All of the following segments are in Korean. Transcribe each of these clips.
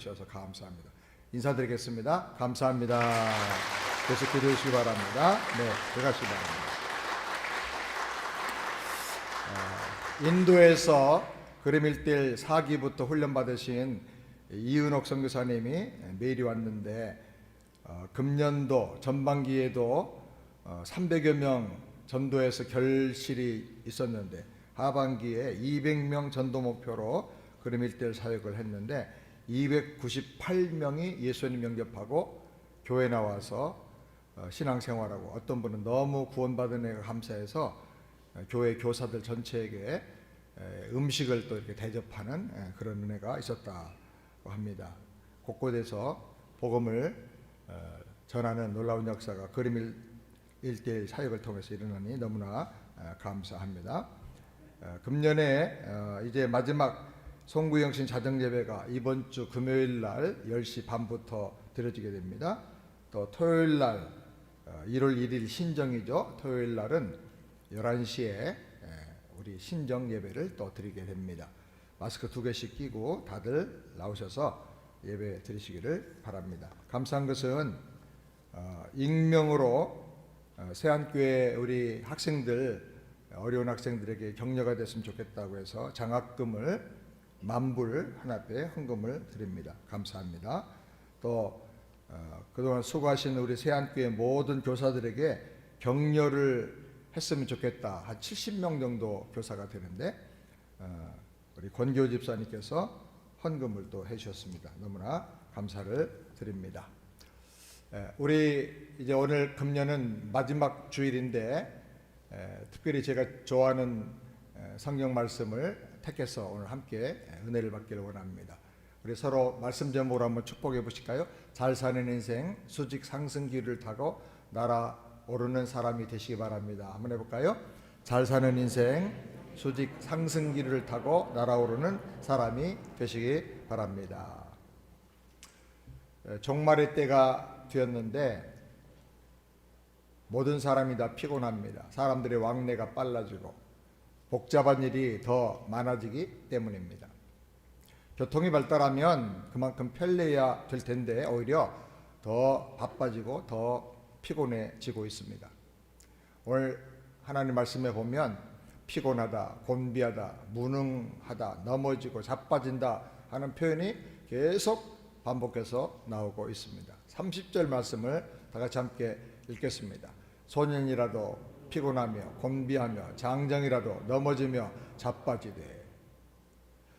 주셔서 감사합니다. 인사드리겠습니다. 감사합니다. 계속 기도해 주시기 바랍니다. 네, 들어가시기 바랍니다. 인도에서 그림 1대1 4기부터 훈련받으신 이은옥 선교사님이 메일이 왔는데 금년도 전반기에도 300여 명 전도에서 결실이 있었는데 하반기에 200명 전도 목표로 그림 1대1 사역을 했는데 298명이 예수님 영접하고 교회 나와서 신앙생활하고, 어떤 분은 너무 구원받은 애가 감사해서 교회 교사들 전체에게 음식을 또 이렇게 대접하는 그런 은혜가 있었다고 합니다. 곳곳에서 복음을 전하는 놀라운 역사가 그림 1대1 사역을 통해서 일어나니 너무나 감사합니다. 금년에 이제 마지막 송구영신 자정예배가 이번 주 금요일 날 10시 반부터 드려지게 됩니다. 또 토요일 날 1월 1일 신정이죠. 토요일 날은 11시에 우리 신정 예배를 또 드리게 됩니다. 마스크 2개씩 끼고 다들 나오셔서 예배 드리시기를 바랍니다. 감사한 것은 익명으로 세안교회 우리 학생들, 어려운 학생들에게 격려가 됐으면 좋겠다고 해서 장학금을 10,000불 하나님께 헌금을 드립니다. 감사합니다. 또 그동안 수고하신 우리 세안교회 모든 교사들에게 격려를 했으면 좋겠다. 한 70명 정도 교사가 되는데 우리 권교 집사님께서 헌금을 또 해주셨습니다. 너무나 감사를 드립니다. 우리 이제 오늘 금년은 마지막 주일인데 특별히 제가 좋아하는 성경 말씀을 택해서 오늘 함께 은혜를 받기를 원합니다. 우리 서로 말씀 제목으로 한번 축복해 보실까요? 잘 사는 인생 수직 상승기를 타고 날아오르는 사람이 되시기 바랍니다. 한번 해볼까요? 잘 사는 인생 수직 상승기를 타고 날아오르는 사람이 되시기 바랍니다. 종말의 때가 되었는데 모든 사람이 다 피곤합니다. 사람들의 왕래가 빨라지고 복잡한 일이 더 많아지기 때문입니다. 교통이 발달하면 그만큼 편리해야 될 텐데 오히려 더 바빠지고 더 피곤해지고 있습니다. 오늘 하나님 말씀에 보면 피곤하다, 곤비하다, 무능하다, 넘어지고 자빠진다 하는 표현이 계속 반복해서 나오고 있습니다. 30절 말씀을 다 같이 함께 읽겠습니다. 소년이라도 피곤하며 곤비하며 장정이라도 넘어지며 자빠지되.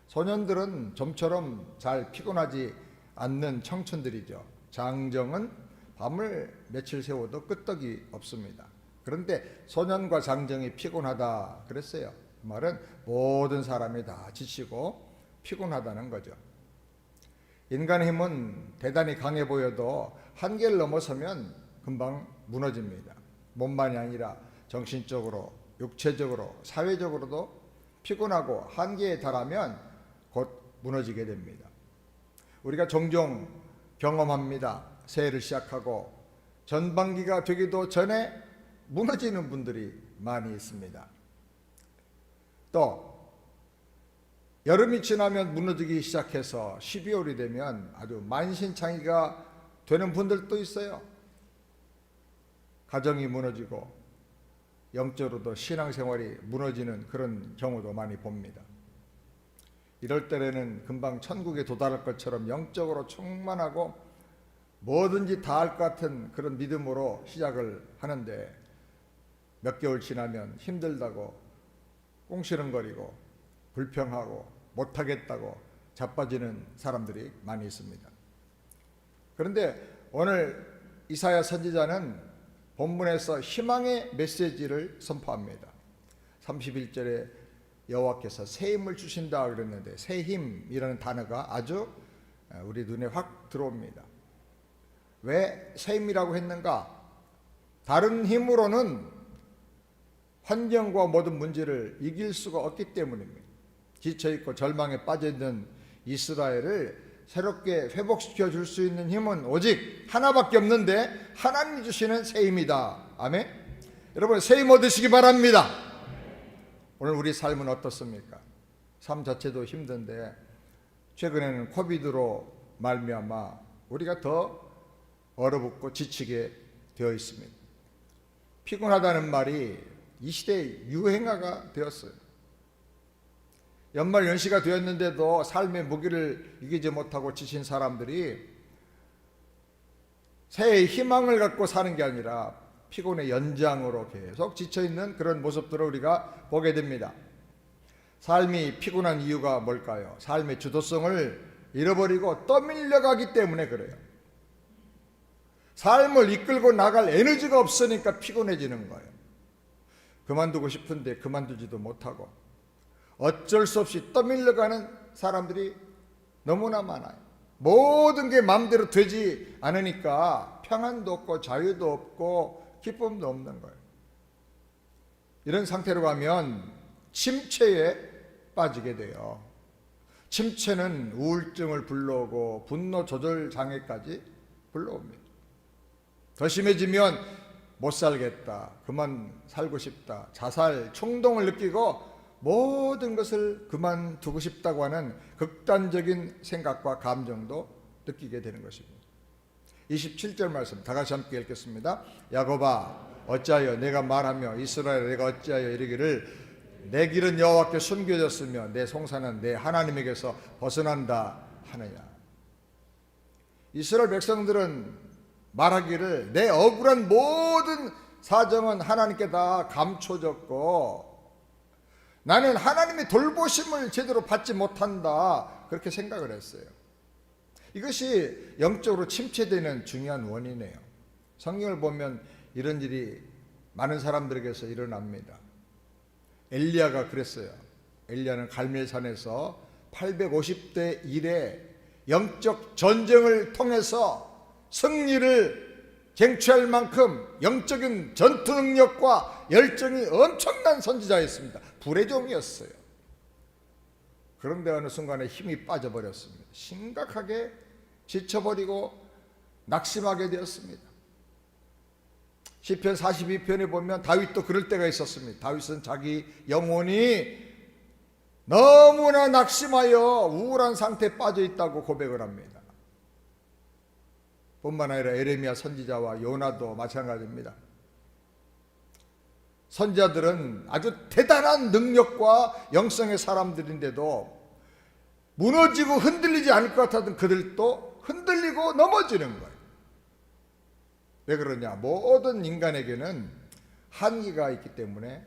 소년들은 좀처럼 잘 피곤하지 않는 청춘들이죠. 장정은 밤을 며칠 새워도 끄떡이 없습니다. 그런데 소년과 장정이 피곤하다 그랬어요. 그 말은 모든 사람이 다 지치고 피곤하다는 거죠. 인간의 힘은 대단히 강해 보여도 한계를 넘어서면 금방 무너집니다. 몸만이 아니라 정신적으로, 육체적으로, 사회적으로도 피곤하고 한계에 달하면 곧 무너지게 됩니다. 우리가 종종 경험합니다. 새해를 시작하고 전반기가 되기도 전에 무너지는 분들이 많이 있습니다. 또 여름이 지나면 무너지기 시작해서 12월이 되면 아주 만신창이가 되는 분들도 있어요. 가정이 무너지고 영적으로도 신앙생활이 무너지는 그런 경우도 많이 봅니다. 이럴 때에는 금방 천국에 도달할 것처럼 영적으로 충만하고 뭐든지 다 할 것 같은 그런 믿음으로 시작을 하는데 몇 개월 지나면 힘들다고 꽁시렁거리고 불평하고 못하겠다고 자빠지는 사람들이 많이 있습니다. 그런데 오늘 이사야 선지자는 본문에서 희망의 메시지를 선포합니다. 31절에 여호와께서 새 힘을 주신다 그랬는데 새 힘이라는 단어가 아주 우리 눈에 확 들어옵니다. 왜 새 힘이라고 했는가? 다른 힘으로는 환경과 모든 문제를 이길 수가 없기 때문입니다. 지쳐있고 절망에 빠져있는 이스라엘을 새롭게 회복시켜 줄 수 있는 힘은 오직 하나밖에 없는데 하나님이 주시는 새 힘이다. 아멘. 여러분 새 힘 얻으시기 바랍니다. 오늘 우리 삶은 어떻습니까? 삶 자체도 힘든데 최근에는 코비드로 말미암아 우리가 더 얼어붙고 지치게 되어 있습니다. 피곤하다는 말이 이 시대의 유행어가 되었어요. 연말 연시가 되었는데도 삶의 무게를 이기지 못하고 지친 사람들이 새해의 희망을 갖고 사는 게 아니라 피곤의 연장으로 계속 지쳐있는 그런 모습들을 우리가 보게 됩니다. 삶이 피곤한 이유가 뭘까요? 삶의 주도성을 잃어버리고 떠밀려가기 때문에 그래요. 삶을 이끌고 나갈 에너지가 없으니까 피곤해지는 거예요. 그만두고 싶은데 그만두지도 못하고 어쩔 수 없이 떠밀려가는 사람들이 너무나 많아요. 모든 게 마음대로 되지 않으니까 평안도 없고 자유도 없고 기쁨도 없는 거예요. 이런 상태로 가면 침체에 빠지게 돼요. 침체는 우울증을 불러오고 분노 조절 장애까지 불러옵니다. 더 심해지면 못 살겠다, 그만 살고 싶다, 자살 충동을 느끼고 모든 것을 그만두고 싶다고 하는 극단적인 생각과 감정도 느끼게 되는 것입니다. 27절 말씀 다 같이 함께 읽겠습니다. 야곱아 어찌하여 내가 말하며 이스라엘 내가 어찌하여 이르기를 내 길은 여호와께 숨겨졌으며 내 송사는 내 하나님에게서 벗어난다 하느냐. 이스라엘 백성들은 말하기를 내 억울한 모든 사정은 하나님께 다 감춰졌고 나는 하나님의 돌보심을 제대로 받지 못한다, 그렇게 생각을 했어요. 이것이 영적으로 침체되는 중요한 원인이에요. 성경을 보면 이런 일이 많은 사람들에게서 일어납니다. 엘리야가 그랬어요. 엘리야는 갈멜산에서 850대 1의 영적 전쟁을 통해서 승리를 쟁취할 만큼 영적인 전투 능력과 열정이 엄청난 선지자였습니다. 불의 종이었어요. 그런데 어느 순간에 힘이 빠져버렸습니다. 심각하게 지쳐버리고 낙심하게 되었습니다. 시편 42편에 보면 다윗도 그럴 때가 있었습니다. 다윗은 자기 영혼이 너무나 낙심하여 우울한 상태에 빠져 있다고 고백을 합니다. 뿐만 아니라 에레미야 선지자와 요나도 마찬가지입니다. 선지자들은 아주 대단한 능력과 영성의 사람들인데도 무너지고 흔들리지 않을 것 같았던 그들도 흔들리고 넘어지는 거예요. 왜 그러냐? 모든 인간에게는 한계가 있기 때문에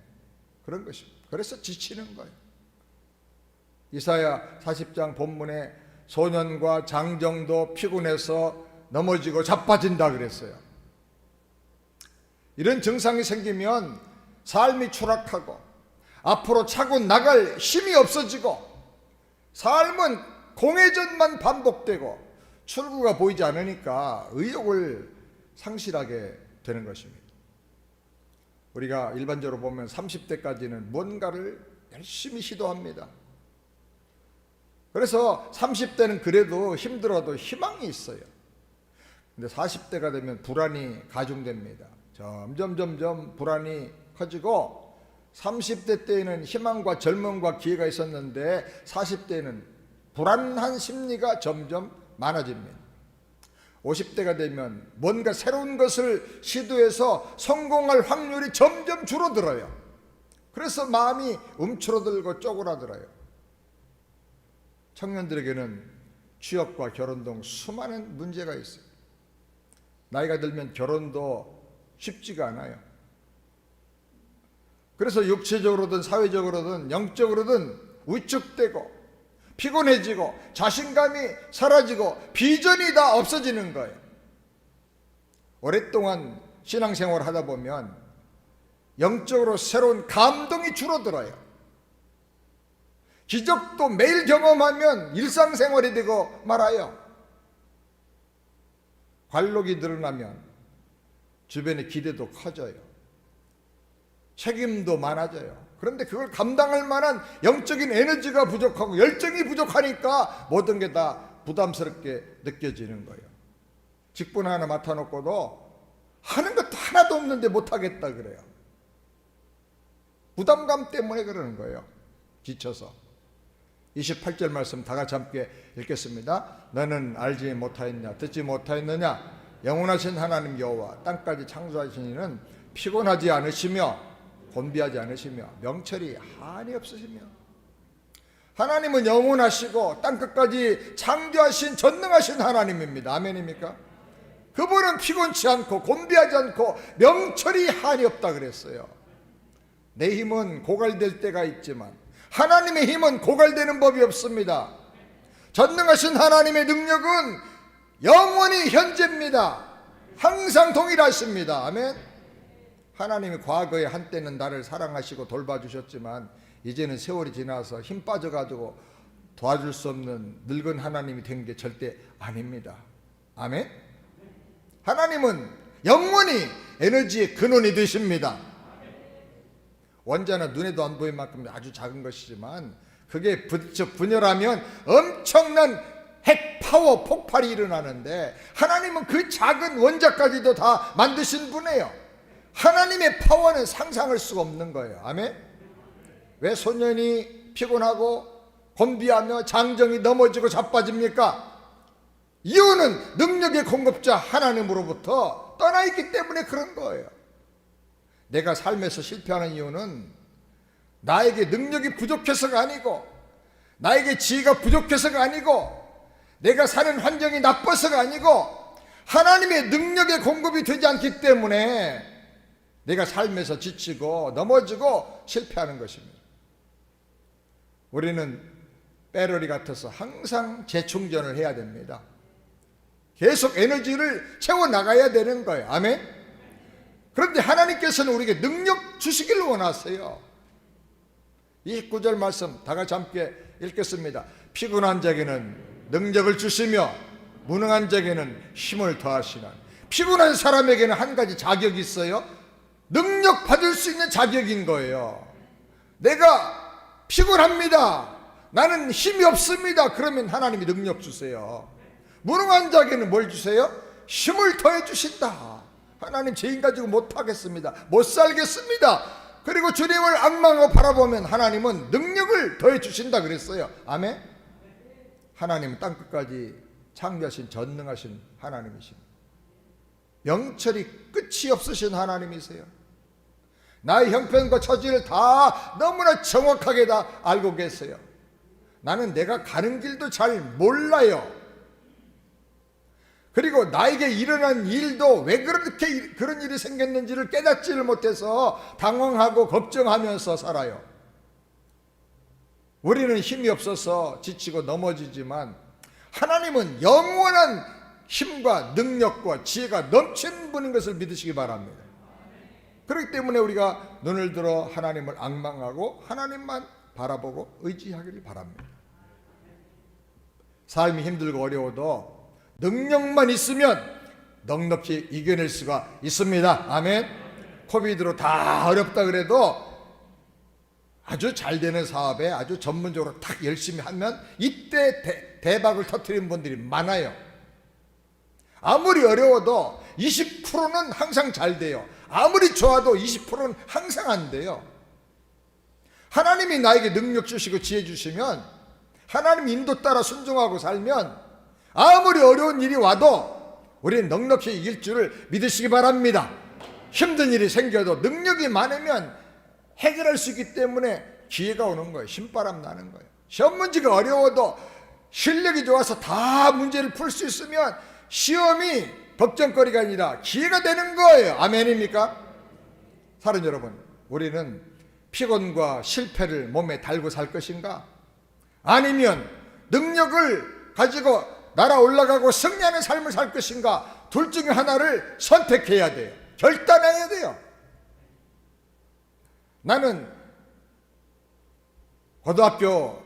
그런 것입니다. 그래서 지치는 거예요. 이사야 40장 본문에 소년과 장정도 피곤해서 넘어지고 자빠진다 그랬어요. 이런 증상이 생기면 삶이 추락하고 앞으로 차고 나갈 힘이 없어지고 삶은 공회전만 반복되고 출구가 보이지 않으니까 의욕을 상실하게 되는 것입니다. 우리가 일반적으로 보면 30대까지는 뭔가를 열심히 시도합니다. 그래서 30대는 그래도 힘들어도 희망이 있어요. 근데 40대가 되면 불안이 가중됩니다. 점점 불안이 커지고 30대 때에는 희망과 젊음과 기회가 있었는데 40대에는 불안한 심리가 점점 많아집니다. 50대가 되면 뭔가 새로운 것을 시도해서 성공할 확률이 점점 줄어들어요. 그래서 마음이 움츠러들고 쪼그라들어요. 청년들에게는 취업과 결혼 등 수많은 문제가 있어요. 나이가 들면 결혼도 쉽지가 않아요. 그래서 육체적으로든 사회적으로든 영적으로든 위축되고 피곤해지고 자신감이 사라지고 비전이 다 없어지는 거예요. 오랫동안 신앙생활을 하다 보면 영적으로 새로운 감동이 줄어들어요. 기적도 매일 경험하면 일상생활이 되고 말아요. 관록이 늘어나면 주변의 기대도 커져요. 책임도 많아져요. 그런데 그걸 감당할 만한 영적인 에너지가 부족하고 열정이 부족하니까 모든 게 다 부담스럽게 느껴지는 거예요. 직분 하나 맡아놓고도 하는 것도 하나도 없는데 못하겠다 그래요. 부담감 때문에 그러는 거예요. 지쳐서. 28절 말씀 다 같이 함께 읽겠습니다. 너는 알지 못하였냐 듣지 못하였느냐 영원하신 하나님 여호와 땅까지 창조하신 이는 피곤하지 않으시며 곤비하지 않으시며 명철이 한이 없으시며. 하나님은 영원하시고 땅끝까지 창조하신 전능하신 하나님입니다. 아멘입니까? 그분은 피곤치 않고 곤비하지 않고 명철이 한이 없다 그랬어요. 내 힘은 고갈될 때가 있지만 하나님의 힘은 고갈되는 법이 없습니다. 전능하신 하나님의 능력은 영원히 현재입니다. 항상 동일하십니다. 아멘. 하나님이 과거에 한때는 나를 사랑하시고 돌봐주셨지만 이제는 세월이 지나서 힘 빠져가지고 도와줄 수 없는 늙은 하나님이 된 게 절대 아닙니다. 아멘. 하나님은 영원히 에너지의 근원이 되십니다. 원자는 눈에도 안 보일 만큼 아주 작은 것이지만 그게 부딪혀 분열하면 엄청난 핵 파워 폭발이 일어나는데 하나님은 그 작은 원자까지도 다 만드신 분이에요. 하나님의 파워는 상상할 수가 없는 거예요. 아멘. 왜 소년이 피곤하고 곤비하며 장정이 넘어지고 자빠집니까? 이유는 능력의 공급자 하나님으로부터 떠나 있기 때문에 그런 거예요. 내가 삶에서 실패하는 이유는 나에게 능력이 부족해서가 아니고 나에게 지혜가 부족해서가 아니고 내가 사는 환경이 나빠서가 아니고 하나님의 능력의 공급이 되지 않기 때문에 내가 삶에서 지치고 넘어지고 실패하는 것입니다. 우리는 배터리 같아서 항상 재충전을 해야 됩니다. 계속 에너지를 채워나가야 되는 거예요. 아멘. 그런데 하나님께서는 우리에게 능력 주시기를 원하세요. 29절 말씀 다 같이 함께 읽겠습니다. 피곤한 자에게는 능력을 주시며 무능한 자에게는 힘을 더하시는. 피곤한 사람에게는 한 가지 자격이 있어요. 능력 받을 수 있는 자격인 거예요. 내가 피곤합니다. 나는 힘이 없습니다. 그러면 하나님이 능력 주세요. 무능한 자에게는 뭘 주세요? 힘을 더해 주신다. 하나님 죄인 가지고 못하겠습니다. 못 살겠습니다. 그리고 주님을 악망하고 바라보면 하나님은 능력을 더해 주신다 그랬어요. 아멘. 하나님은 땅끝까지 창조하신 전능하신 하나님이십니다. 명철이 끝이 없으신 하나님이세요. 나의 형편과 처지를 다 너무나 정확하게 다 알고 계세요. 나는 내가 가는 길도 잘 몰라요. 그리고 나에게 일어난 일도 왜 그렇게 그런 일이 생겼는지를 깨닫지를 못해서 당황하고 걱정하면서 살아요. 우리는 힘이 없어서 지치고 넘어지지만 하나님은 영원한 힘과 능력과 지혜가 넘치는 분인 것을 믿으시기 바랍니다. 그렇기 때문에 우리가 눈을 들어 하나님을 앙망하고 하나님만 바라보고 의지하기를 바랍니다. 삶이 힘들고 어려워도 능력만 있으면 넉넉히 이겨낼 수가 있습니다. 아멘. 코비드로 다 어렵다 그래도 아주 잘 되는 사업에 아주 전문적으로 딱 열심히 하면 이때 대박을 터뜨리는 분들이 많아요. 아무리 어려워도 20%는 항상 잘 돼요. 아무리 좋아도 20%는 항상 안 돼요. 하나님이 나에게 능력 주시고 지혜 주시면 하나님 인도 따라 순종하고 살면 아무리 어려운 일이 와도 우리는 넉넉히 이길 줄을 믿으시기 바랍니다. 힘든 일이 생겨도 능력이 많으면 해결할 수 있기 때문에 기회가 오는 거예요. 신바람 나는 거예요. 시험 문제가 어려워도 실력이 좋아서 다 문제를 풀 수 있으면 시험이 걱정거리가 아니라 기회가 되는 거예요. 아멘입니까? 사랑 여러분, 우리는 피곤과 실패를 몸에 달고 살 것인가? 아니면 능력을 가지고 날아 올라가고 승리하는 삶을 살 것인가? 둘 중에 하나를 선택해야 돼요. 결단해야 돼요. 나는 고등학교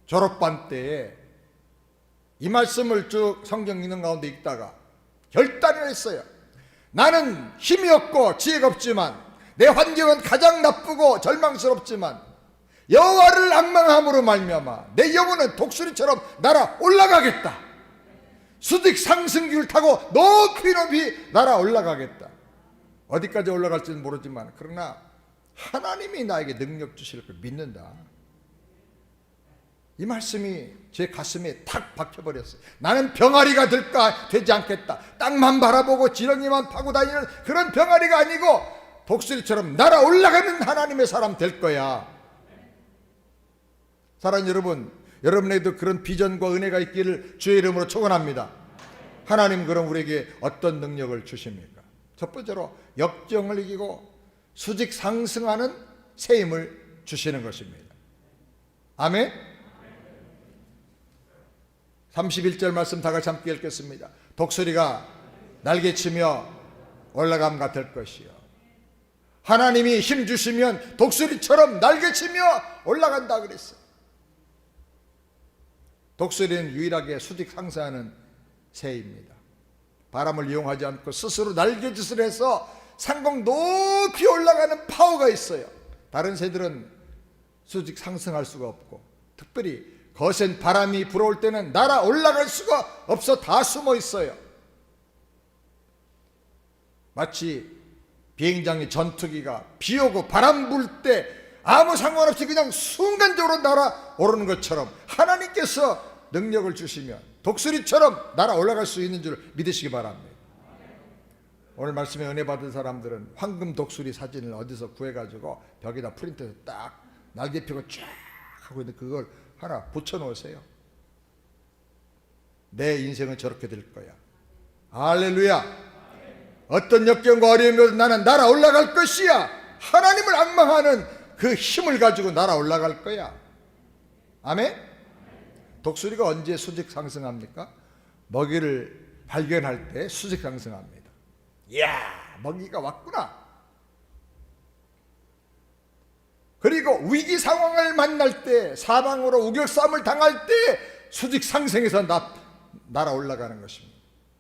졸업반 때에 이 말씀을 쭉 성경 읽는 가운데 읽다가 결단을 했어요. 나는 힘이 없고 지혜가 없지만 내 환경은 가장 나쁘고 절망스럽지만 여호와를 앙망함으로 말미암아 내 영혼은 독수리처럼 날아 올라가겠다. 수직 상승기를 타고 높이 높이 날아 올라가겠다. 어디까지 올라갈지는 모르지만 그러나 하나님이 나에게 능력 주실 걸 믿는다. 이 말씀이 제 가슴에 탁 박혀버렸어요. 나는 병아리가 되지 않겠다. 땅만 바라보고 지렁이만 파고 다니는 그런 병아리가 아니고 독수리처럼 날아 올라가는 하나님의 사람 될 거야. 사랑하는 여러분, 여러분에게도 그런 비전과 은혜가 있기를 주의 이름으로 축원합니다. 하나님 그럼 우리에게 어떤 능력을 주십니까? 첫 번째로 역정을 이기고 수직 상승하는 새 힘을 주시는 것입니다. 아멘. 31절 말씀 다 같이 함께 읽겠습니다. 독수리가 날개치며 올라감 같을 것이요. 하나님이 힘 주시면 독수리처럼 날개치며 올라간다 그랬어요. 독수리는 유일하게 수직 상승하는 새입니다. 바람을 이용하지 않고 스스로 날개짓을 해서 상공 높이 올라가는 파워가 있어요. 다른 새들은 수직 상승할 수가 없고, 특별히 거센 바람이 불어올 때는 날아 올라갈 수가 없어 다 숨어 있어요. 마치 비행장의 전투기가 비 오고 바람 불 때 아무 상관없이 그냥 순간적으로 날아오르는 것처럼 하나님께서 능력을 주시면 독수리처럼 날아 올라갈 수 있는 줄 믿으시기 바랍니다. 오늘 말씀에 은혜 받은 사람들은 황금 독수리 사진을 어디서 구해가지고 벽에다 프린트해서 딱 날개 펴고 쫙 하고 있는데 그걸 하나 붙여놓으세요. 내 인생은 저렇게 될 거야. 할렐루야. 어떤 역경과 어려움에도 나는 날아 올라갈 것이야. 하나님을 앙망하는 그 힘을 가지고 날아 올라갈 거야. 아멘. 독수리가 언제 수직 상승합니까? 먹이를 발견할 때 수직 상승합니다. 이야, 먹이가 왔구나. 그리고 위기 상황을 만날 때, 사방으로 우겨싸움을 당할 때 수직 상승해서 날아 올라가는 것입니다.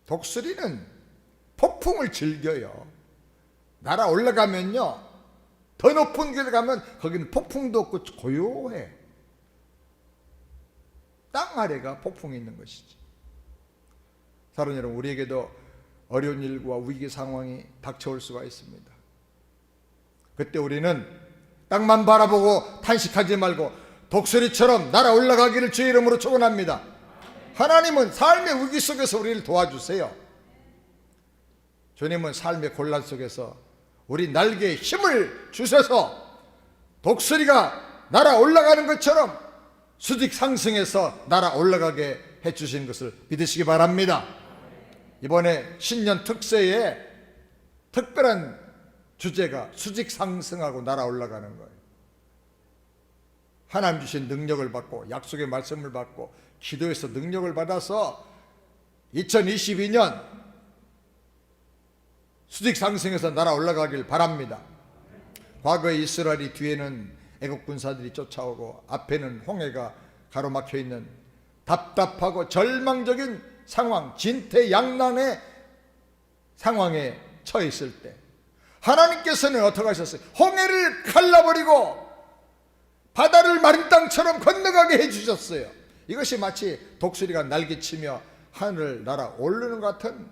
독수리는 폭풍을 즐겨요. 날아 올라가면요, 더 높은 곳에 가면 거기는 폭풍도 없고 고요해. 땅 아래가 폭풍이 있는 것이지. 사랑하는 여러분, 우리에게도 어려운 일과 위기 상황이 닥쳐올 수가 있습니다. 그때 우리는 땅만 바라보고 탄식하지 말고 독수리처럼 날아 올라가기를 주의 이름으로 축원합니다. 하나님은 삶의 위기 속에서 우리를 도와주세요. 주님은 삶의 곤란 속에서 우리 날개에 힘을 주셔서 독수리가 날아 올라가는 것처럼 수직 상승해서 날아 올라가게 해주신 것을 믿으시기 바랍니다. 이번에 신년 특세에 특별한 주제가 수직 상승하고 날아 올라가는 거예요. 하나님 주신 능력을 받고 약속의 말씀을 받고 기도에서 능력을 받아서 2022년 수직 상승해서 날아 올라가길 바랍니다. 과거의 이스라엘이 뒤에는 애국 군사들이 쫓아오고 앞에는 홍해가 가로막혀 있는 답답하고 절망적인 상황, 진퇴양난의 상황에 처해 있을 때 하나님께서는 어떻게 하셨어요? 홍해를 갈라버리고 바다를 마른 땅처럼 건너가게 해주셨어요. 이것이 마치 독수리가 날개치며 하늘을 날아 오르는 것 같은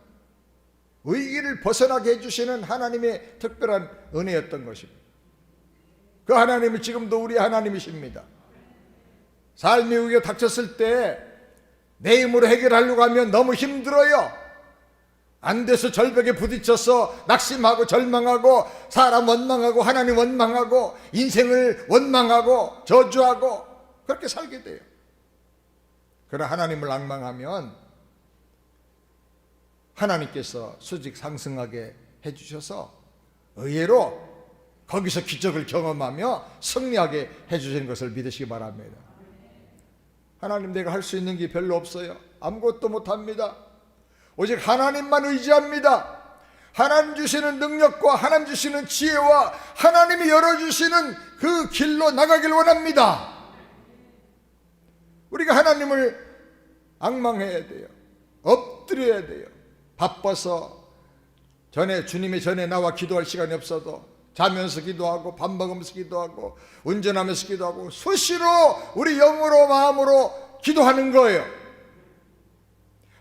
위기를 벗어나게 해주시는 하나님의 특별한 은혜였던 것입니다. 그 하나님은 지금도 우리 하나님이십니다. 삶의 위기가 닥쳤을 때 내 힘으로 해결하려고 하면 너무 힘들어요. 안 돼서 절벽에 부딪혀서 낙심하고 절망하고 사람 원망하고 하나님 원망하고 인생을 원망하고 저주하고 그렇게 살게 돼요. 그러나 하나님을 앙망하면 하나님께서 수직 상승하게 해주셔서 의외로 거기서 기적을 경험하며 승리하게 해주시는 것을 믿으시기 바랍니다. 하나님, 내가 할 수 있는 게 별로 없어요. 아무것도 못합니다. 오직 하나님만 의지합니다. 하나님 주시는 능력과 하나님 주시는 지혜와 하나님이 열어주시는 그 길로 나가길 원합니다. 우리가 하나님을 앙망해야 돼요. 엎드려야 돼요. 바빠서 주님의 전에 나와 기도할 시간이 없어도 자면서 기도하고 밥 먹으면서 기도하고 운전하면서 기도하고 수시로 우리 영으로 마음으로 기도하는 거예요.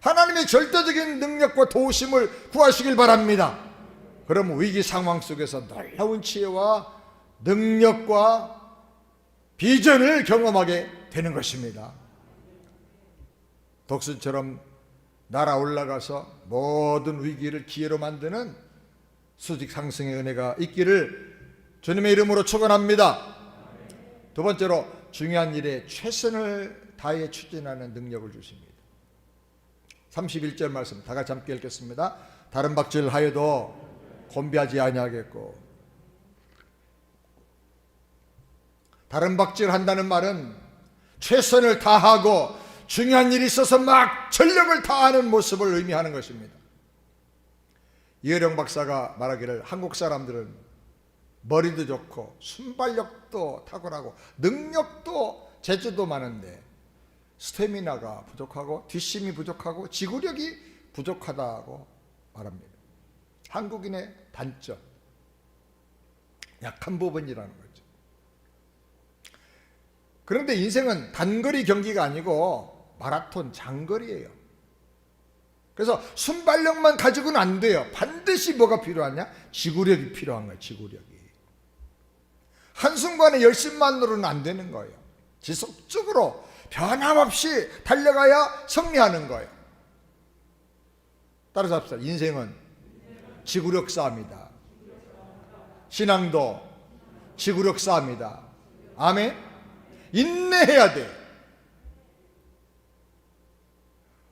하나님의 절대적인 능력과 도우심을 구하시길 바랍니다. 그럼 위기 상황 속에서 놀라운 지혜와 능력과 비전을 경험하게 되는 것입니다. 독수리처럼 날아 올라가서 모든 위기를 기회로 만드는 수직 상승의 은혜가 있기를 주님의 이름으로 축원합니다. 두 번째로 중요한 일에 최선을 다해 추진하는 능력을 주십니다. 31절 말씀 다 같이 함께 읽겠습니다. 다른 박질 하여도 곤비하지 아니하겠고. 다른 박질 한다는 말은 최선을 다하고 중요한 일이 있어서 막 전력을 다하는 모습을 의미하는 것입니다. 이어령 박사가 말하기를 한국 사람들은 머리도 좋고 순발력도 탁월하고 능력도 재주도 많은데 스태미나가 부족하고 뒷심이 부족하고 지구력이 부족하다고 말합니다. 한국인의 단점, 약한 부분이라는 거죠. 그런데 인생은 단거리 경기가 아니고 마라톤 장거리예요. 그래서 순발력만 가지고는 안 돼요. 반드시 뭐가 필요하냐? 지구력이 필요한 거예요. 지구력이. 한순간의 열심만으로는 안 되는 거예요. 지속적으로 변함없이 달려가야 승리하는 거예요. 따라서 합시다. 인생은 지구력 싸움이다. 신앙도 지구력 싸움이다. 아멘. 인내해야 돼.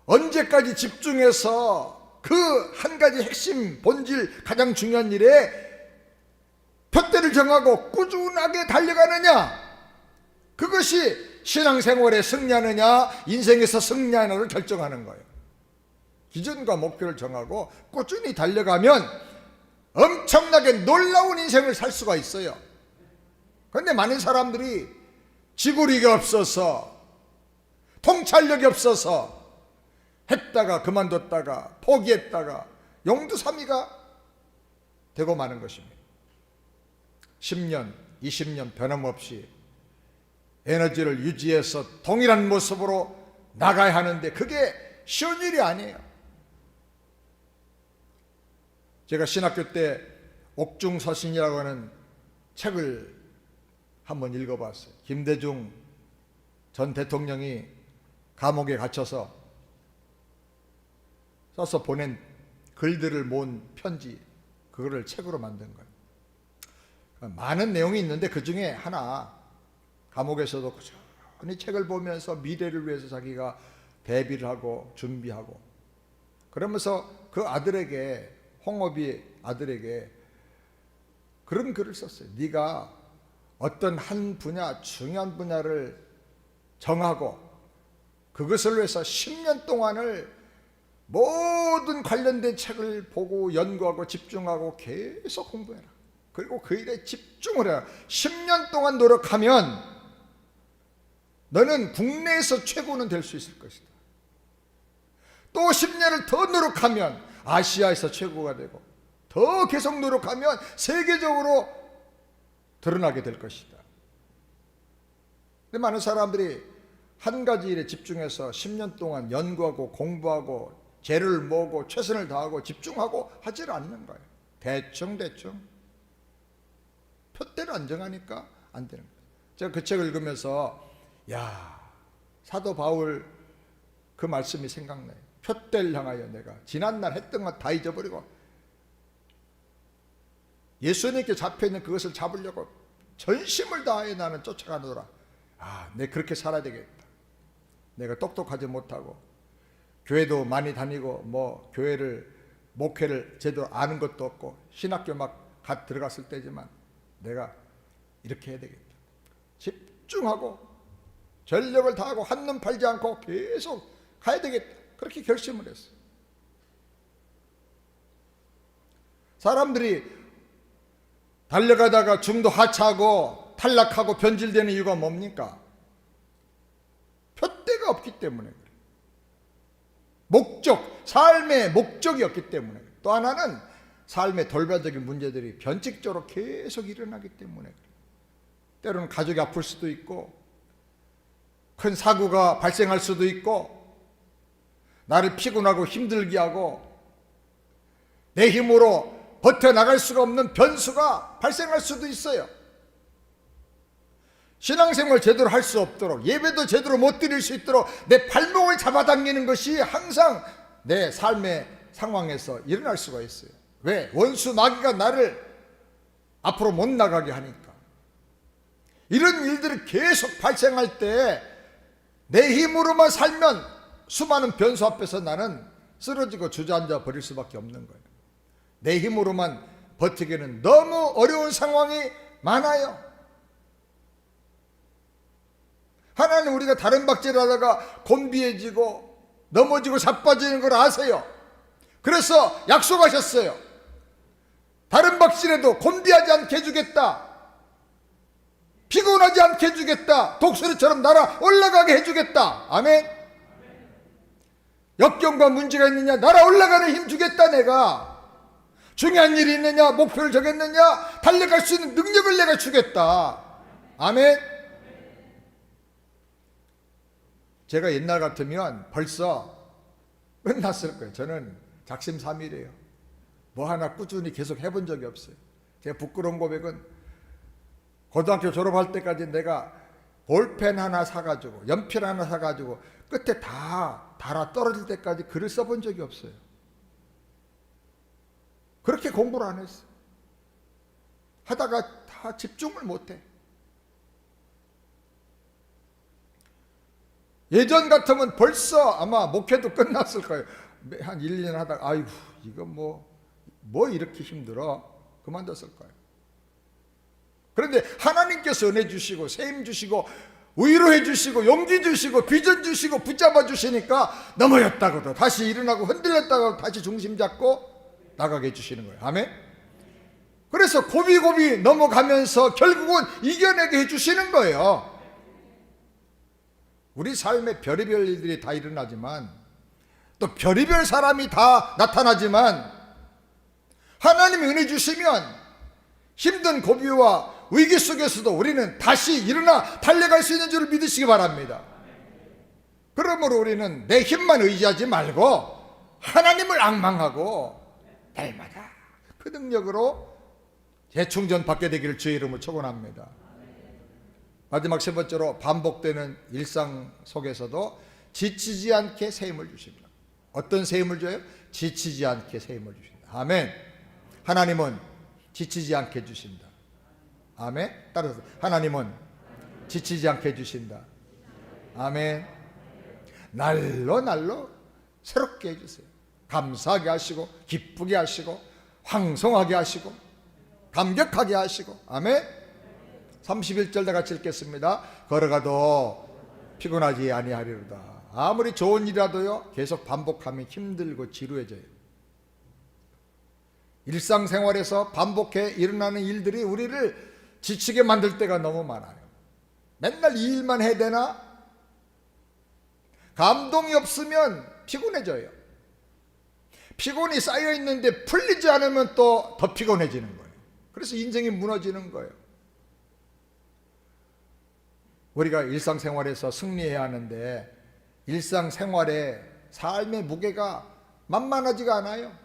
언제까지 집중해서 그 한 가지 핵심 본질 가장 중요한 일에 표대를 정하고 꾸준하게 달려가느냐, 그것이 신앙생활에 승리하느냐 인생에서 승리하느냐를 결정하는 거예요. 기준과 목표를 정하고 꾸준히 달려가면 엄청나게 놀라운 인생을 살 수가 있어요. 그런데 많은 사람들이 지구력이 없어서, 통찰력이 없어서 했다가 그만뒀다가 포기했다가 용두사미가 되고 마는 것입니다. 10년, 20년 변함없이 에너지를 유지해서 동일한 모습으로 나가야 하는데 그게 쉬운 일이 아니에요. 제가 신학교 때 옥중서신이라고 하는 책을 한번 읽어봤어요. 김대중 전 대통령이 감옥에 갇혀서 써서 보낸 글들을 모은 편지, 그거를 책으로 만든 거예요. 많은 내용이 있는데 그 중에 하나, 감옥에서도 꾸준히 책을 보면서 미래를 위해서 자기가 대비를 하고 준비하고 그러면서 그 아들에게, 홍업이 아들에게 그런 글을 썼어요. 네가 어떤 한 분야, 중요한 분야를 정하고 그것을 위해서 10년 동안을 모든 관련된 책을 보고 연구하고 집중하고 계속 공부해라. 그리고 그 일에 집중을 해라. 10년 동안 노력하면 너는 국내에서 최고는 될 수 있을 것이다. 또 10년을 더 노력하면 아시아에서 최고가 되고 더 계속 노력하면 세계적으로 드러나게 될 것이다. 근데 많은 사람들이 한 가지 일에 집중해서 10년 동안 연구하고 공부하고 재를 모으고 최선을 다하고 집중하고 하지를 않는 거예요. 대충 표대를 안 정하니까 안 되는 거예요. 제가 그 책을 읽으면서 사도 바울 그 말씀이 생각나요. 표대를 향하여 내가 지난날 했던 것 다 잊어버리고 예수님께 잡혀있는 그것을 잡으려고 전심을 다해 나는 쫓아가노라. 내 그렇게 살아야 되겠다. 내가 똑똑하지 못하고 교회도 많이 다니고 목회를 제대로 아는 것도 없고 신학교 막 들어갔을 때지만 내가 이렇게 해야 되겠다. 집중하고 전력을 다하고 한눈 팔지 않고 계속 가야 되겠다. 그렇게 결심을 했어요. 사람들이 달려가다가 중도 하차하고 탈락하고 변질되는 이유가 뭡니까? 표대가 없기 때문에 그래요. 삶의 목적이 없기 때문에 그래요. 또 하나는 삶의 돌발적인 문제들이 변칙적으로 계속 일어나기 때문에 그래요. 때로는 가족이 아플 수도 있고 큰 사고가 발생할 수도 있고 나를 피곤하고 힘들게 하고 내 힘으로 버텨나갈 수가 없는 변수가 발생할 수도 있어요. 신앙생활 제대로 할 수 없도록, 예배도 제대로 못 드릴 수 있도록 내 발목을 잡아당기는 것이 항상 내 삶의 상황에서 일어날 수가 있어요. 왜? 원수 마귀가 나를 앞으로 못 나가게 하니까. 이런 일들이 계속 발생할 때 내 힘으로만 살면 수많은 변수 앞에서 나는 쓰러지고 주저앉아 버릴 수밖에 없는 거예요. 내 힘으로만 버티기는 너무 어려운 상황이 많아요. 하나님, 우리가 다른 박질하다가 곤비해지고 넘어지고 자빠지는 걸 아세요. 그래서 약속하셨어요. 다른 박질해도 곤비하지 않게 해주겠다, 피곤하지 않게 해주겠다, 독수리처럼 날아 올라가게 해주겠다. 아멘. 역경과 문제가 있느냐, 날아 올라가는 힘 주겠다. 내가 중요한 일이 있느냐, 목표를 정했느냐, 달려갈 수 있는 능력을 내가 주겠다. 아멘. 제가 옛날 같으면 벌써 끝났을 거예요. 저는 작심삼일이에요. 뭐 하나 꾸준히 계속 해본 적이 없어요. 제가 부끄러운 고백은 고등학교 졸업할 때까지 내가 볼펜 하나 사가지고 연필 하나 사가지고 끝에 다 달아 떨어질 때까지 글을 써본 적이 없어요. 그렇게 공부를 안 했어요. 하다가 다 집중을 못해. 예전 같으면 벌써 아마 목회도 끝났을 거예요. 한 1, 2년 하다가 아이고 이거 뭐 이렇게 힘들어, 그만뒀을 거예요. 그런데 하나님께서 은혜 주시고 세임 주시고 위로해 주시고 용기 주시고 비전 주시고 붙잡아 주시니까 넘어졌다고도 다시 일어나고 흔들렸다고 다시 중심 잡고 나가게 해주시는 거예요. 아멘. 그래서 고비고비 넘어가면서 결국은 이겨내게 해주시는 거예요. 우리 삶에 별의별 일들이 다 일어나지만 또 별의별 사람이 다 나타나지만 하나님이 은혜 주시면 힘든 고비와 위기 속에서도 우리는 다시 일어나 달려갈 수 있는 줄을 믿으시기 바랍니다. 그러므로 우리는 내 힘만 의지하지 말고 하나님을 앙망하고 날마다 그 능력으로 재충전 받게 되기를 주의 이름으로 축원합니다. 마지막 세 번째로, 반복되는 일상 속에서도 지치지 않게 새 힘을 주십니다. 어떤 새 힘을 줘요? 지치지 않게 새 힘을 주신다. 아멘. 하나님은 지치지 않게 해주신다. 아멘. 따라서 하나님은 지치지 않게 해주신다. 아멘. 날로 새롭게 해주세요. 감사하게 하시고 기쁘게 하시고 황송하게 하시고 감격하게 하시고. 아멘. 31절 다 같이 읽겠습니다. 걸어가도 피곤하지 아니하리로다. 아무리 좋은 일이라도요 계속 반복하면 힘들고 지루해져요. 일상생활에서 반복해 일어나는 일들이 우리를 지치게 만들 때가 너무 많아요. 맨날 이 일만 해야 되나? 감동이 없으면 피곤해져요. 피곤이 쌓여 있는데 풀리지 않으면 또 더 피곤해지는 거예요. 그래서 인생이 무너지는 거예요. 우리가 일상생활에서 승리해야 하는데 일상생활의 삶의 무게가 만만하지가 않아요.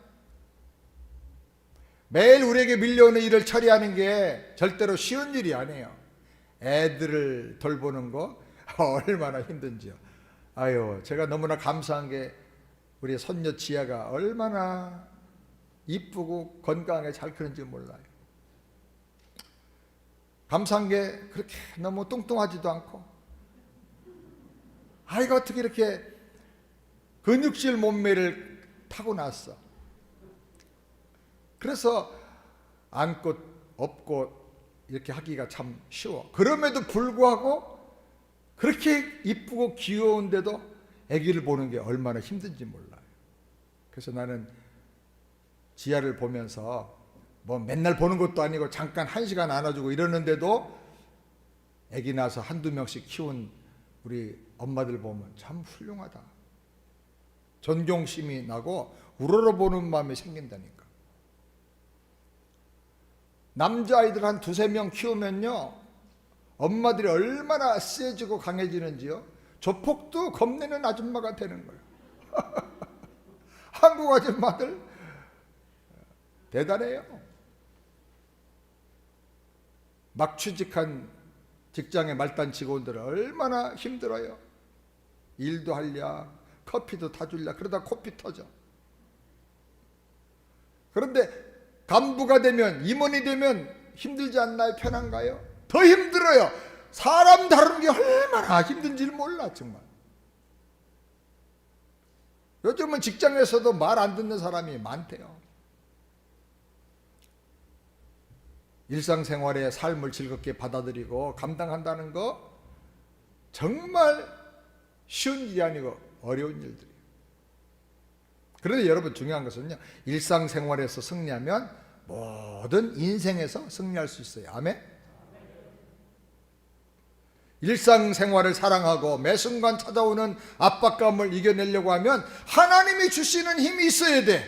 매일 우리에게 밀려오는 일을 처리하는 게 절대로 쉬운 일이 아니에요. 애들을 돌보는 거 얼마나 힘든지요. 아유, 제가 너무나 감사한 게 우리 손녀 지아가 얼마나 이쁘고 건강하게 잘 크는지 몰라요. 감사한 게 그렇게 너무 뚱뚱하지도 않고, 아이가 어떻게 이렇게 근육질 몸매를 타고났어. 그래서 안고 업고 이렇게 하기가 참 쉬워. 그럼에도 불구하고 그렇게 이쁘고 귀여운데도 아기를 보는 게 얼마나 힘든지 몰라요. 그래서 나는 지아를 보면서 뭐 맨날 보는 것도 아니고 잠깐 1시간 안아주고 이러는데도 아기 낳아서 한두 명씩 키운 우리 엄마들 보면 참 훌륭하다, 존경심이 나고 우러러보는 마음이 생긴다니까. 남자아이들 한 2-3명 키우면요 엄마들이 얼마나 세지고 강해지는지요. 조폭도 겁내는 아줌마가 되는 거예요. 한국 아줌마들 대단해요. 막 취직한 직장의 말단 직원들은 얼마나 힘들어요. 일도 하랴 커피도 타주랴 그러다 코피 터져. 그런데 간부가 되면, 임원이 되면 힘들지 않나요? 편한가요? 더 힘들어요. 사람 다루는 게 얼마나 힘든지를 몰라. 정말 요즘은 직장에서도 말 안 듣는 사람이 많대요. 일상생활의 삶을 즐겁게 받아들이고 감당한다는 거 정말 쉬운 일이 아니고 어려운 일들이에요. 그런데 여러분 중요한 것은요, 일상생활에서 승리하면 모든 인생에서 승리할 수 있어요. 아멘? 일상생활을 사랑하고 매 순간 찾아오는 압박감을 이겨내려고 하면 하나님이 주시는 힘이 있어야 돼.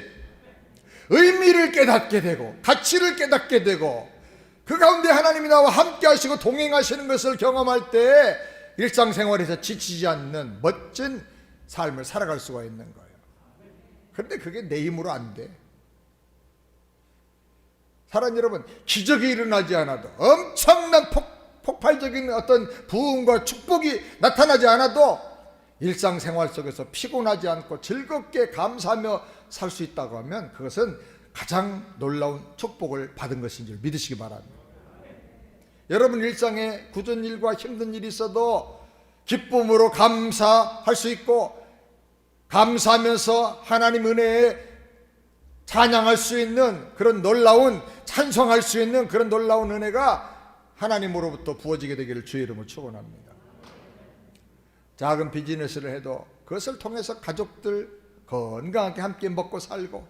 의미를 깨닫게 되고 가치를 깨닫게 되고 그 가운데 하나님이 나와 함께 하시고 동행하시는 것을 경험할 때 일상생활에서 지치지 않는 멋진 삶을 살아갈 수가 있는 거예요. 그런데 그게 내 힘으로 안 돼. 사랑 여러분, 기적이 일어나지 않아도, 엄청난 폭발적인 어떤 부흥과 축복이 나타나지 않아도 일상생활 속에서 피곤하지 않고 즐겁게 감사하며 살 수 있다고 하면 그것은 가장 놀라운 축복을 받은 것인 줄 믿으시기 바랍니다. 여러분 일상에 굳은 일과 힘든 일이 있어도 기쁨으로 감사할 수 있고 감사하면서 하나님 은혜에 찬양할 수 있는 그런 놀라운, 찬송할 수 있는 그런 놀라운 은혜가 하나님으로부터 부어지게 되기를 주의 이름으로 축원합니다. 작은 비즈니스를 해도 그것을 통해서 가족들 건강하게 함께 먹고 살고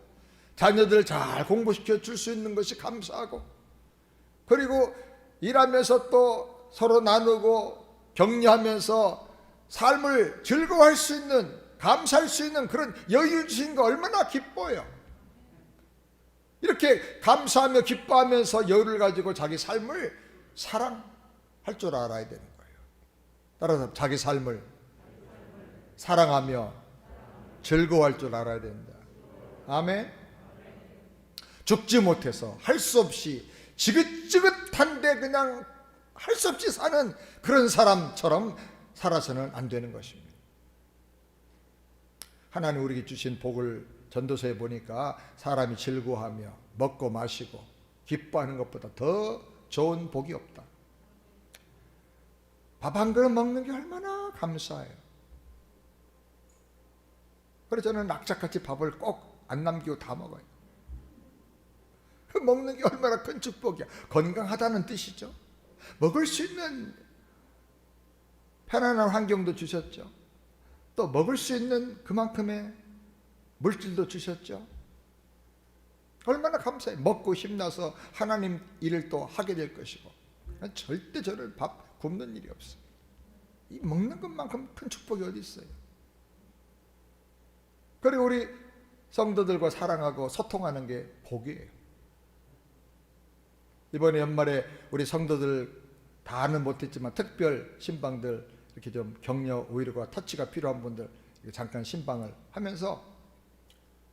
자녀들 잘 공부시켜 줄 수 있는 것이 감사하고, 그리고 일하면서 또 서로 나누고 격려하면서 삶을 즐거워할 수 있는, 감사할 수 있는 그런 여유 주신 거 얼마나 기뻐요. 이렇게 감사하며 기뻐하면서 여유를 가지고 자기 삶을 사랑할 줄 알아야 되는 거예요. 따라서 자기 삶을 사랑하며 즐거워할 줄 알아야 된다. 아멘. 죽지 못해서 할 수 없이 지긋지긋한데 그냥 할 수 없이 사는 그런 사람처럼 살아서는 안 되는 것입니다. 하나님 우리에게 주신 복을 전도서에 보니까 사람이 즐거워하며 먹고 마시고 기뻐하는 것보다 더 좋은 복이 없다. 밥 한 그릇 먹는 게 얼마나 감사해요. 그래서 저는 악착같이 밥을 꼭 안 남기고 다 먹어요. 그 먹는 게 얼마나 큰 축복이야. 건강하다는 뜻이죠. 먹을 수 있는 편안한 환경도 주셨죠. 또 먹을 수 있는 그만큼의 물질도 주셨죠. 얼마나 감사해요. 먹고 힘나서 하나님 일을 또 하게 될 것이고, 절대 저를 밥 굶는 일이 없어요. 이 먹는 것만큼 큰 축복이 어디 있어요. 그리고 우리 성도들과 사랑하고 소통하는 게 복이에요. 이번에 연말에 우리 성도들 다는 못했지만 특별 신방들 이렇게 좀 격려 위로가 터치가 필요한 분들 잠깐 신방을 하면서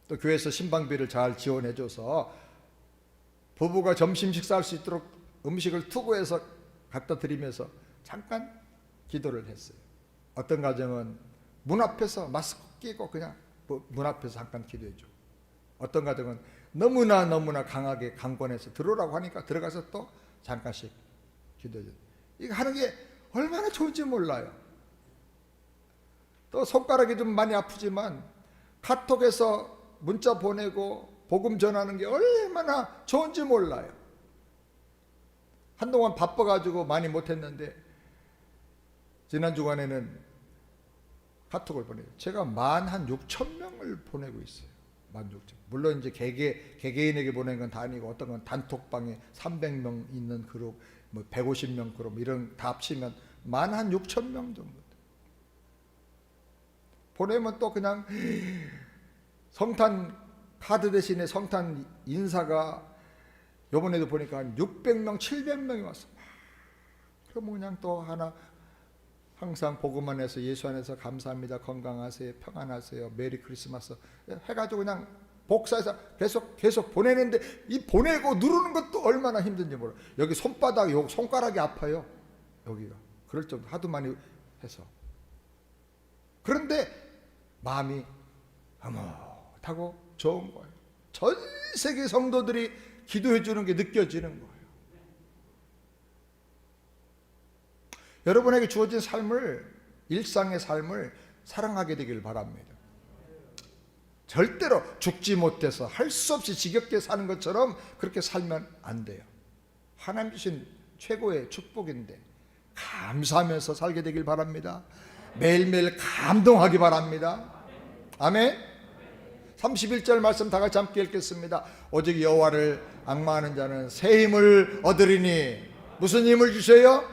또 교회에서 신방비를 잘 지원해줘서 부부가 점심 식사할 수 있도록 음식을 투고해서 갖다 드리면서 잠깐 기도를 했어요. 어떤 가정은 문 앞에서 마스크 끼고 그냥 문 앞에서 잠깐 기도해줘. 어떤 가정은 너무나 강하게 강권해서 들어오라고 하니까 들어가서 또 잠깐씩 기도해줘. 이거 하는 게 얼마나 좋은지 몰라요. 또 손가락이 좀 많이 아프지만 카톡에서 문자 보내고 복음 전하는 게 얼마나 좋은지 몰라요. 한동안 바빠가지고 많이 못했는데 지난 주간에는 카톡을 보내요. 제가 16,000명을 보내고 있어요. 16,000. 물론 이제 개개인에게 보낸 건 다 아니고 어떤 건 단톡방에 300명 있는 그룹, 뭐 150명 그룹 이런 다 합치면 16,000명 정도. 보내면 또 그냥 성탄 카드 대신에 성탄 인사가 요번에도 보니까 한 600명, 700명이 왔어. 그럼 그냥 또 하나 항상 복음만 해서 예수 안에서 감사합니다. 건강하세요. 평안하세요. 메리 크리스마스 해가지고 그냥 복사해서 계속 보내는데 이 보내고 누르는 것도 얼마나 힘든지 몰라요. 여기 손바닥, 요 손가락이 아파요. 여기가. 그럴 정도 하도 많이 해서. 그런데 마음이 흐뭇하고 좋은 거예요. 전 세계 성도들이 기도해 주는 게 느껴지는 거예요. 여러분에게 주어진 삶을, 일상의 삶을 사랑하게 되길 바랍니다. 절대로 죽지 못해서 할 수 없이 지겹게 사는 것처럼 그렇게 살면 안 돼요. 하나님 주신 최고의 축복인데 감사하면서 살게 되길 바랍니다. 매일매일 감동하기 바랍니다. 아멘. 31절 말씀 다 같이 함께 읽겠습니다. 오직 여호와를 앙망하는 자는 새 힘을 얻으리니. 무슨 힘을 주셔요?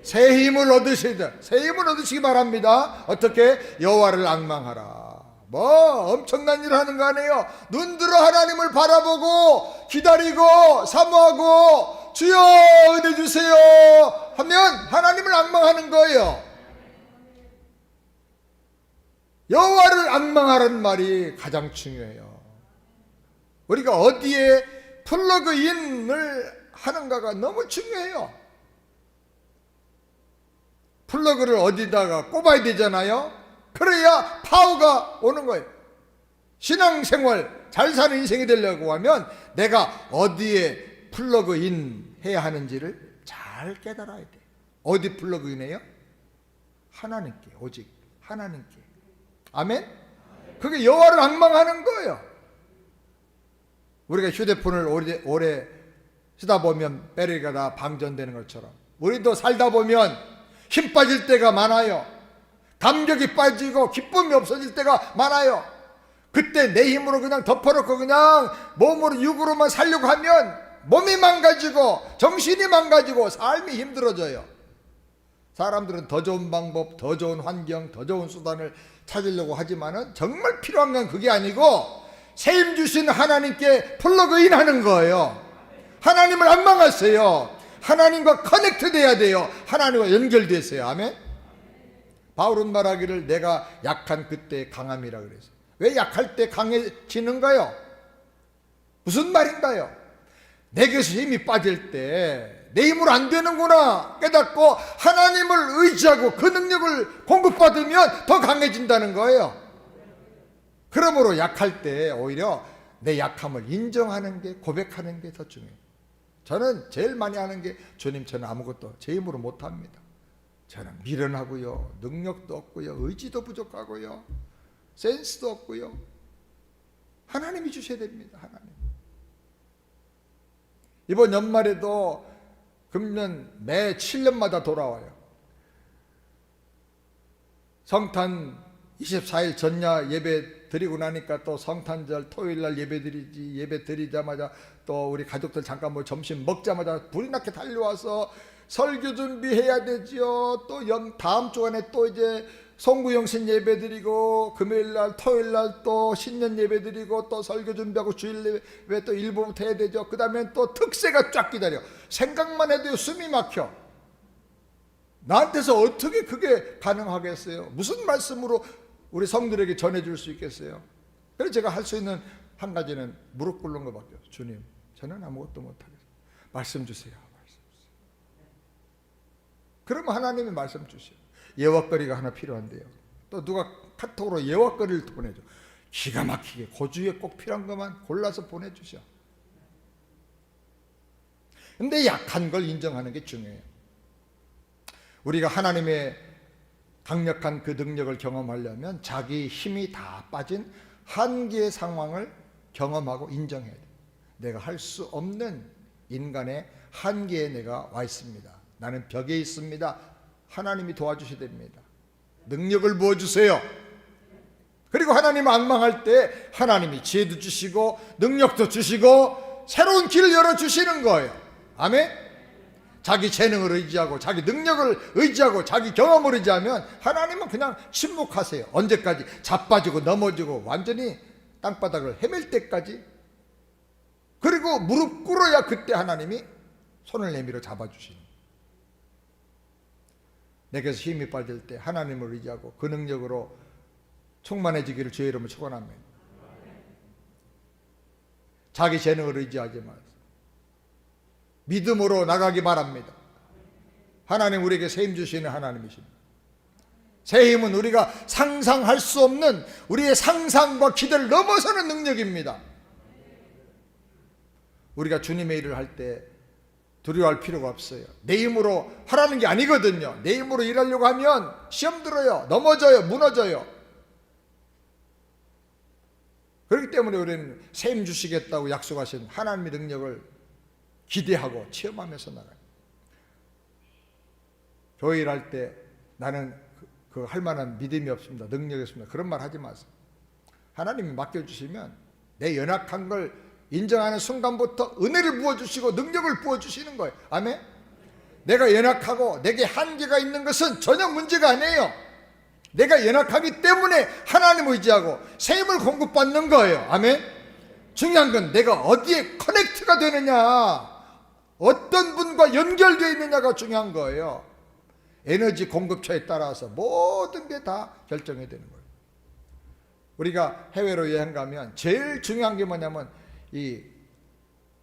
새 힘을 얻으시다. 새 힘을 얻으시기 바랍니다. 어떻게? 여호와를 앙망하라. 뭐 엄청난 일을 하는 거 아니에요. 눈들어 하나님을 바라보고 기다리고 사모하고 주여 은혜 주세요 하면 하나님을 앙망하는 거예요. 여호와를 앙망하라는 말이 가장 중요해요. 우리가 어디에 플러그인을 하는가가 너무 중요해요. 플러그를 어디다가 꼽아야 되잖아요. 그래야 파워가 오는 거예요. 신앙생활 잘 사는 인생이 되려고 하면 내가 어디에 플러그인 해야 하는지를 잘 깨달아야 돼. 어디 플러그인해요? 하나님께, 오직 하나님께. 아멘? 그게 여호와를 앙망하는 거예요. 우리가 휴대폰을 오래 쓰다 보면 배터리가 다 방전되는 것처럼 우리도 살다 보면 힘 빠질 때가 많아요. 감격이 빠지고 기쁨이 없어질 때가 많아요. 그때 내 힘으로 그냥 덮어놓고 그냥 몸으로 육으로만 살려고 하면 몸이 망가지고 정신이 망가지고 삶이 힘들어져요. 사람들은 더 좋은 방법, 더 좋은 환경, 더 좋은 수단을 찾으려고 하지만은 정말 필요한 건 그게 아니고 새 힘 주신 하나님께 플러그인 하는 거예요. 하나님을 앙망하세요. 하나님과 커넥트 돼야 돼요. 하나님과 연결되세요. 아멘. 바울은 말하기를 내가 약한 그때 강함이라 그랬어요. 왜 약할 때 강해지는가요? 무슨 말인가요? 내게서 힘이 빠질 때 내 힘으로 안 되는구나 깨닫고 하나님을 의지하고 그 능력을 공급받으면 더 강해진다는 거예요. 그러므로 약할 때 오히려 내 약함을 인정하는 게, 고백하는 게 더 중요해요. 저는 제일 많이 하는 게 주님 저는 아무것도 제 힘으로 못합니다. 저는 미련하고요, 능력도 없고요, 의지도 부족하고요, 센스도 없고요. 하나님이 주셔야 됩니다. 하나님. 이번 연말에도 금년 매 7년마다 돌아와요. 성탄 24일 전야 예배 드리고 나니까 또 성탄절 토요일날 예배 드리지, 예배 드리자마자 또 우리 가족들 잠깐 뭐 점심 먹자마자 불이 나게 달려와서 설교 준비해야 되지요. 또 다음 주간에 또 이제 송구영신 예배 드리고 금요일날 토요일날 또 신년 예배 드리고 또 설교 준비하고 주일 예배 또 일부부터 해야 되죠. 그 다음에 또 특세가 쫙 기다려. 생각만 해도 숨이 막혀. 나한테서 어떻게 그게 가능하겠어요? 무슨 말씀으로 우리 성들에게 전해줄 수 있겠어요? 그래서 제가 할 수 있는 한 가지는 무릎 꿇는 것밖에 없어요. 주님 저는 아무것도 못하겠어요. 말씀 주세요. 말씀 주세요. 그러면 하나님이 말씀 주세요. 예화거리가 하나 필요한데요. 또 누가 카톡으로 예화거리를 보내줘. 기가 막히게 고주에 꼭 필요한 것만 골라서 보내주셔. 근데 약한 걸 인정하는 게 중요해요. 우리가 하나님의 강력한 그 능력을 경험하려면 자기 힘이 다 빠진 한계의 상황을 경험하고 인정해야 돼요. 내가 할 수 없는 인간의 한계에 내가 와 있습니다. 나는 벽에 있습니다. 하나님이 도와주셔야 됩니다. 능력을 부어주세요. 그리고 하나님 앙망할 때 하나님이 지혜도 주시고 능력도 주시고 새로운 길을 열어주시는 거예요. 아멘. 자기 재능을 의지하고 자기 능력을 의지하고 자기 경험을 의지하면 하나님은 그냥 침묵하세요. 언제까지? 자빠지고 넘어지고 완전히 땅바닥을 헤맬 때까지. 그리고 무릎 꿇어야 그때 하나님이 손을 내밀어 잡아주시는. 내게서 힘이 빠질 때 하나님을 의지하고 그 능력으로 충만해지기를 주의 이름으로 축원합니다. 자기 재능을 의지하지 마세요. 믿음으로 나가기 바랍니다. 하나님 우리에게 새 힘 주시는 하나님이십니다. 새 힘은 우리가 상상할 수 없는 우리의 상상과 기대를 넘어서는 능력입니다. 우리가 주님의 일을 할 때 두려워할 필요가 없어요. 내 힘으로 하라는 게 아니거든요. 내 힘으로 일하려고 하면 시험 들어요. 넘어져요. 무너져요. 그렇기 때문에 우리는 새 힘 주시겠다고 약속하신 하나님의 능력을 기대하고 체험하면서 나가요. 교회 일할 때 나는 그 할 만한 믿음이 없습니다. 능력이 없습니다. 그런 말 하지 마세요. 하나님이 맡겨주시면 내 연약한 걸 인정하는 순간부터 은혜를 부어주시고 능력을 부어주시는 거예요. 아멘? 내가 연약하고 내게 한계가 있는 것은 전혀 문제가 아니에요. 내가 연약하기 때문에 하나님을 의지하고 새 힘을 공급받는 거예요. 아멘? 중요한 건 내가 어디에 커넥트가 되느냐, 어떤 분과 연결되어 있느냐가 중요한 거예요. 에너지 공급처에 따라서 모든 게 다 결정이 되는 거예요. 우리가 해외로 여행 가면 제일 중요한 게 뭐냐면 이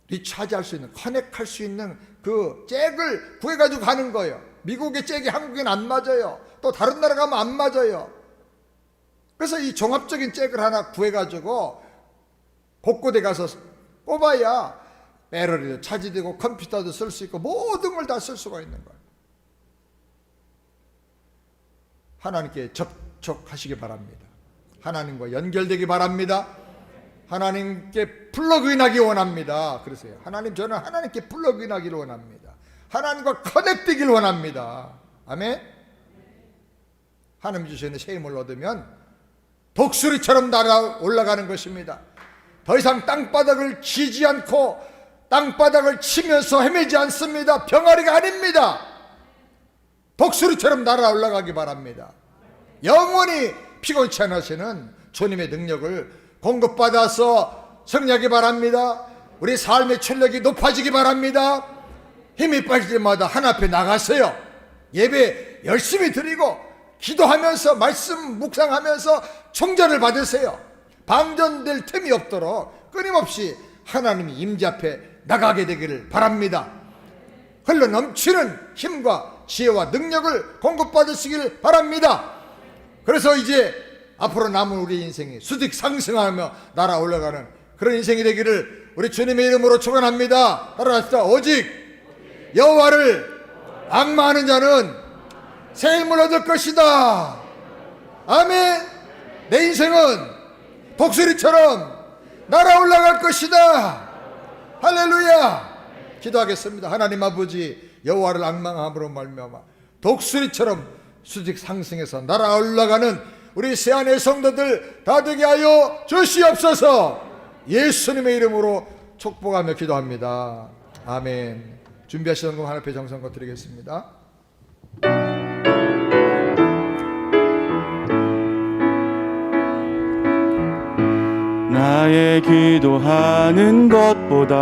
리차지할 수 있는, 커넥할 수 있는 그 잭을 구해가지고 가는 거예요. 미국의 잭이 한국에는 안 맞아요. 또 다른 나라 가면 안 맞아요. 그래서 이 종합적인 잭을 하나 구해가지고 곳곳에 가서 꼽아야 배터리도 차지되고 컴퓨터도 쓸 수 있고 모든 걸 다 쓸 수가 있는 거예요. 하나님께 접촉하시기 바랍니다. 하나님과 연결되기 바랍니다. 하나님께 플러그인하기 원합니다. 그러세요. 하나님, 저는 하나님께 플러그인하기를 원합니다. 하나님과 커넥되기를 원합니다. 아멘. 하나님 주시는 새 힘을 얻으면 독수리처럼 날아 올라가는 것입니다. 더 이상 땅바닥을 치지 않고 땅바닥을 치면서 헤매지 않습니다. 병아리가 아닙니다. 독수리처럼 날아 올라가기 바랍니다. 영원히 피곤치 않으시는 주님의 능력을 공급받아서 승리하기 바랍니다. 우리 삶의 출력이 높아지기 바랍니다. 힘이 빠질 때마다 하나 앞에 나가세요. 예배 열심히 드리고 기도하면서 말씀 묵상하면서 총전을 받으세요. 방전될 틈이 없도록 끊임없이 하나님의 임재 앞에 나가게 되기를 바랍니다. 흘러 넘치는 힘과 지혜와 능력을 공급받으시길 바랍니다. 그래서 이제 앞으로 남은 우리 인생이 수직 상승하며 날아 올라가는 그런 인생이 되기를 우리 주님의 이름으로 축원합니다. 따라합시다. 오직 여호와를 앙마하는 자는 새 힘을 얻을 것이다. 아멘. 내 인생은 독수리처럼 날아 올라갈 것이다. 할렐루야. 기도하겠습니다. 하나님 아버지, 여호와를 앙망함으로 말미암아 독수리처럼 수직 상승해서 날아 올라가는 우리 새안의 성도들 다 되게 하여 주시옵소서. 예수님의 이름으로 축복하며 기도합니다. 아멘. 준비하시던 거 하나 앞에 정성껏 드리겠습니다. 나의 기도하는 것보다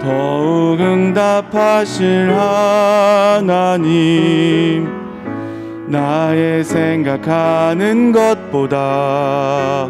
더욱 응답하실 하나님, 나의 생각하는 것보다